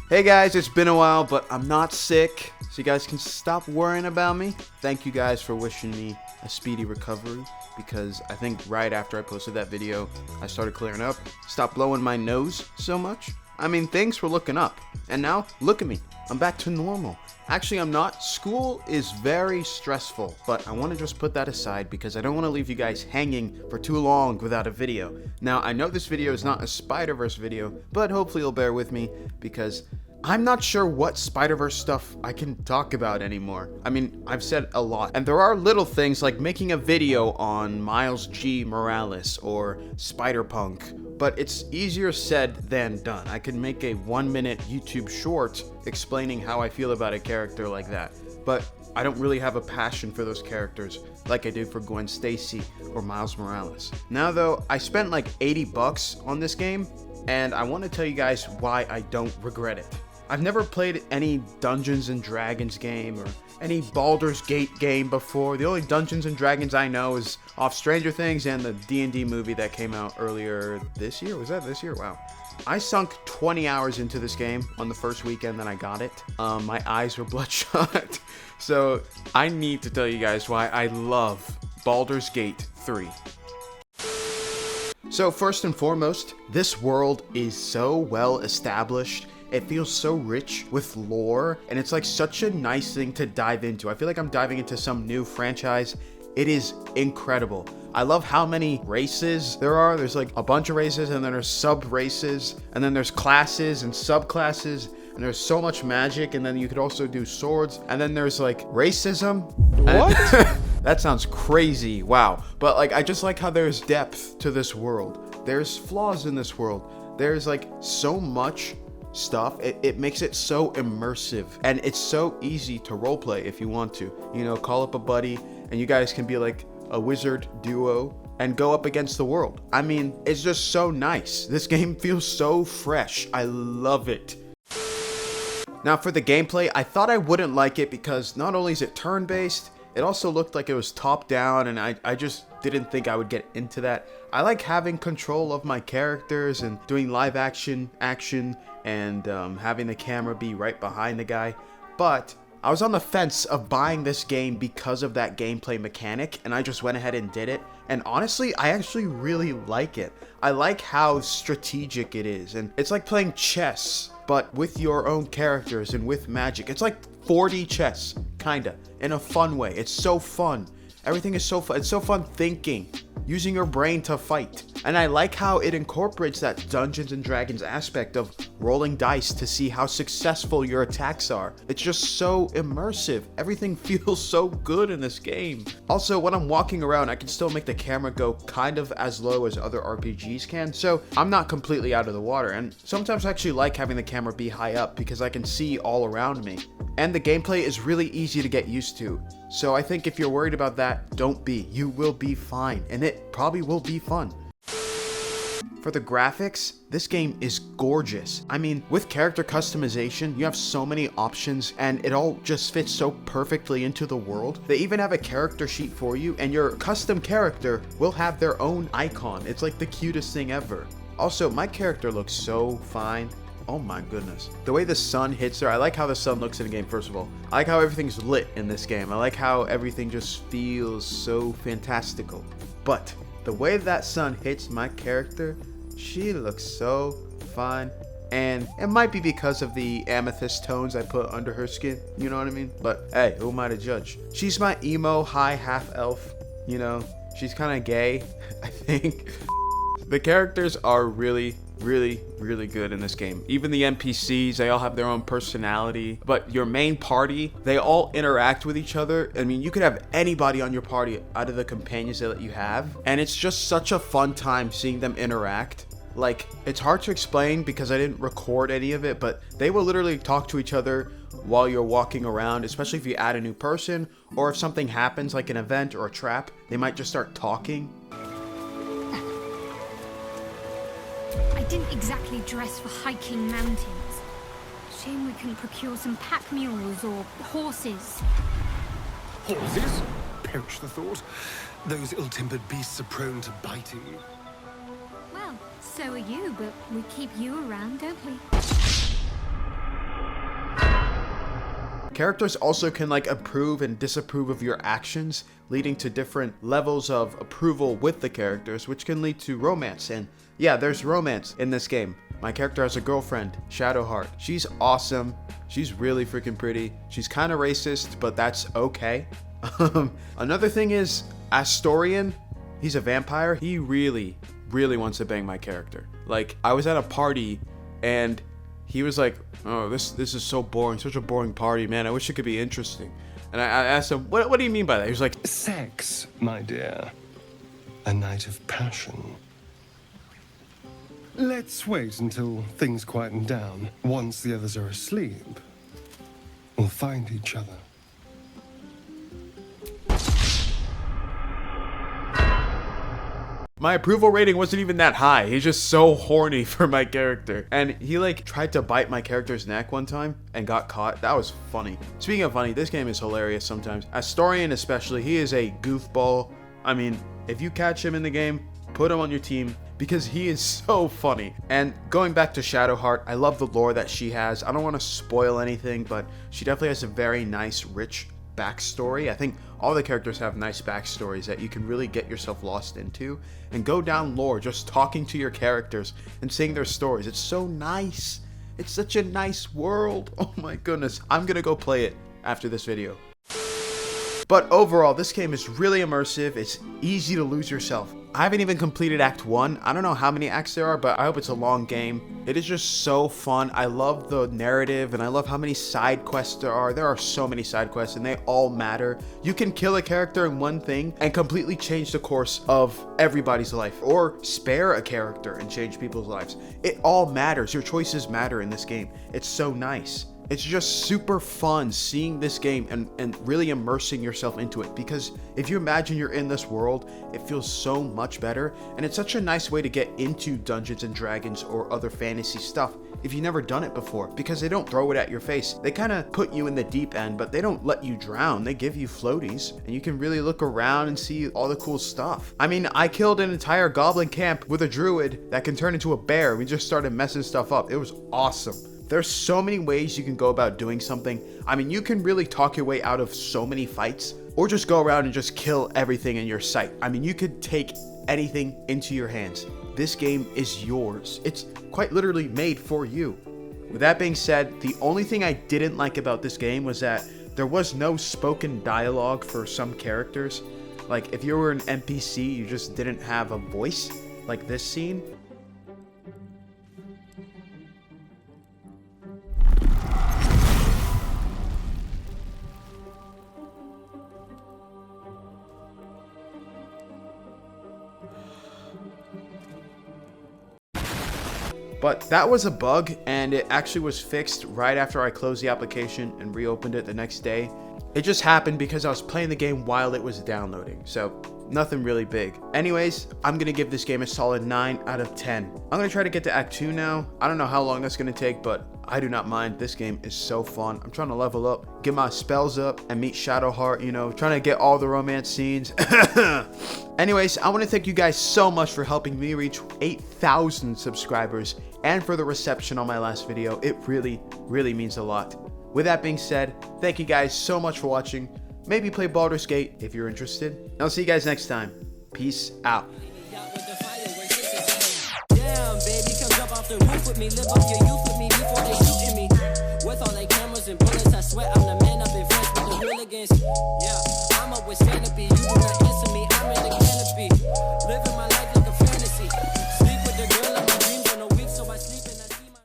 Hey guys, it's been a while, but I'm not sick, so you guys can stop worrying about me. Thank you guys for wishing me a speedy recovery, because I think right after I posted that video, I started clearing up, stopped blowing my nose so much. I mean, things were looking up, and now, look at me, I'm back to normal. Actually, I'm not. School is very stressful, but I want to just put that aside because I don't want to leave you guys hanging for too long without a video. Now, I know this video is not a Spider-Verse video, but hopefully you'll bear with me because I'm not sure what Spider-Verse stuff I can talk about anymore. I mean, I've said a lot. And there are little things like making a video on Miles G. Morales or Spider-Punk, but it's easier said than done. I can make a 1-minute YouTube short explaining how I feel about a character like that, but I don't really have a passion for those characters like I do for Gwen Stacy or Miles Morales. Now though, I spent like $80 on this game, and I want to tell you guys why I don't regret it. I've never played any Dungeons and Dragons game or any Baldur's Gate game before. The only Dungeons and Dragons I know is off Stranger Things and the D&D movie that came out earlier this year. Was that this year? Wow. I sunk 20 hours into this game on the first weekend that I got it. My eyes were bloodshot. So I need to tell you guys why I love Baldur's Gate 3. So first and foremost, this world is so well established. It feels so rich with lore, and it's like such a nice thing to dive into. I feel like I'm diving into some new franchise. It is incredible. I love how many races there are. There's like a bunch of races, and then there's sub-races, and then there's classes and subclasses, and there's so much magic, and then you could also do swords, and then there's like racism. What? That sounds crazy. Wow. But like, I just like how there's depth to this world. There's flaws in this world. There's like so much stuff. It makes it so immersive, and it's so easy to roleplay if you want to. You know, call up a buddy and you guys can be like a wizard duo and go up against the world. I mean, it's just so nice. This game feels so fresh. I love it. Now for the gameplay, I thought I wouldn't like it because not only is it turn-based, it also looked like it was top-down, and I just didn't think I would get into that. I like having control of my characters and doing live action and having the camera be right behind the guy. But I was on the fence of buying this game because of that gameplay mechanic, and I just went ahead and did it. And honestly, I actually really like it. I like how strategic it is, and it's like playing chess, but with your own characters and with magic. It's like 4D chess, kinda, in a fun way. It's so fun. Everything is so fun. It's so fun thinking, using your brain to fight. And I like how it incorporates that Dungeons and Dragons aspect of rolling dice to see how successful your attacks are. It's just so immersive. Everything feels so good in this game. Also, when I'm walking around, I can still make the camera go kind of as low as other RPGs can, so I'm not completely out of the water. And sometimes I actually like having the camera be high up because I can see all around me. And the gameplay is really easy to get used to. So I think if you're worried about that, don't be. You will be fine, and it probably will be fun. For the graphics, this game is gorgeous. I mean, with character customization, you have so many options, and it all just fits so perfectly into the world. They even have a character sheet for you, and your custom character will have their own icon. It's like the cutest thing ever. Also, my character looks so fine. Oh my goodness. The way the sun hits her, I like how the sun looks in the game, first of all. I like how everything's lit in this game. I like how everything just feels so fantastical. But the way that sun hits my character, she looks so fine. And it might be because of the amethyst tones I put under her skin, you know what I mean? But hey, who am I to judge? She's my emo high half elf, you know? She's kind of gay, I think. The characters are really good in this game. Even the NPCs, they all have their own personality, but your main party, they all interact with each other. I mean, you could have anybody on your party out of the companions that you have, and it's just such a fun time seeing them interact. Like, it's hard to explain because I didn't record any of it, but they will literally talk to each other while you're walking around, especially if you add a new person, or if something happens like an event or a trap, they might just start talking. I didn't exactly dress for hiking mountains. Shame we couldn't procure some pack mules or horses. Horses? Perish the thought. Those ill-tempered beasts are prone to biting. Well, so are you, but we keep you around, don't we? Characters also can like approve and disapprove of your actions, leading to different levels of approval with the characters, which can lead to romance. And yeah, there's romance in this game. My character has a girlfriend, Shadowheart. She's awesome. She's really freaking pretty. She's kind of racist, but that's okay. Another thing is, Astorian, he's a vampire. He really wants to bang my character. Like, I was at a party and he was like, oh, this is so boring, such a boring party, man. I wish it could be interesting. And I asked him, what do you mean by that? He was like, Sex, my dear. A night of passion. Let's wait until things quieten down. Once the others are asleep, we'll find each other. my approval rating wasn't even that high. He's just so horny for my character. And he like tried to bite my character's neck one time and got caught. That was funny. Speaking of funny, this game is hilarious sometimes. Astorian especially, he is a goofball. I mean, if you catch him in the game, put him on your team because he is so funny. And going back to Shadowheart, I love the lore that she has. I don't want to spoil anything, but she definitely has a very nice, rich backstory. I think all the characters have nice backstories that you can really get yourself lost into and go down lore just talking to your characters and seeing their stories. It's so nice. It's such a nice world. Oh my goodness. I'm gonna go play it after this video. But overall, this game is really immersive. It's easy to lose yourself. I haven't even completed Act 1. I don't know how many acts there are, but I hope it's a long game. It is just so fun. I love the narrative, and I love how many side quests there are. There are so many side quests, and they all matter. You can kill a character in one thing and completely change the course of everybody's life, or spare a character and change people's lives. It all matters. Your choices matter in this game. It's so nice. It's just super fun seeing this game and really immersing yourself into it, because if you imagine you're in this world, it feels so much better, and it's such a nice way to get into Dungeons and Dragons or other fantasy stuff if you've never done it before, because they don't throw it at your face. They kind of put you in the deep end, but they don't let you drown. They give you floaties, and you can really look around and see all the cool stuff. I mean, I killed an entire goblin camp with a druid that can turn into a bear. We just started messing stuff up. It was awesome. There's so many ways you can go about doing something. I mean, you can really talk your way out of so many fights, or just go around and just kill everything in your sight. I mean, you could take anything into your hands. This game is yours. It's quite literally made for you. With that being said, the only thing I didn't like about this game was that there was no spoken dialogue for some characters. Like, if you were an NPC, you just didn't have a voice, like this scene. But that was a bug, and it actually was fixed right after I closed the application and reopened it the next day. It just happened because I was playing the game while it was downloading, so nothing really big. Anyways, I'm gonna give this game a solid 9 out of 10. I'm gonna try to get to Act 2 now. I don't know how long that's gonna take, but I do not mind. This game is so fun. I'm trying to level up, get my spells up, and meet Shadowheart, you know, trying to get all the romance scenes. Anyways, I want to thank you guys so much for helping me reach 8,000 subscribers and for the reception on my last video. It really, really means a lot. With that being said, thank you guys so much for watching. Maybe play Baldur's Gate if you're interested. And I'll see you guys next time. Peace out. Damn, baby, come jump off the roof with me, live up your youth with me before they shooting me. With all they cameras and bullets, I swear I'm the man up in front with the hooligans.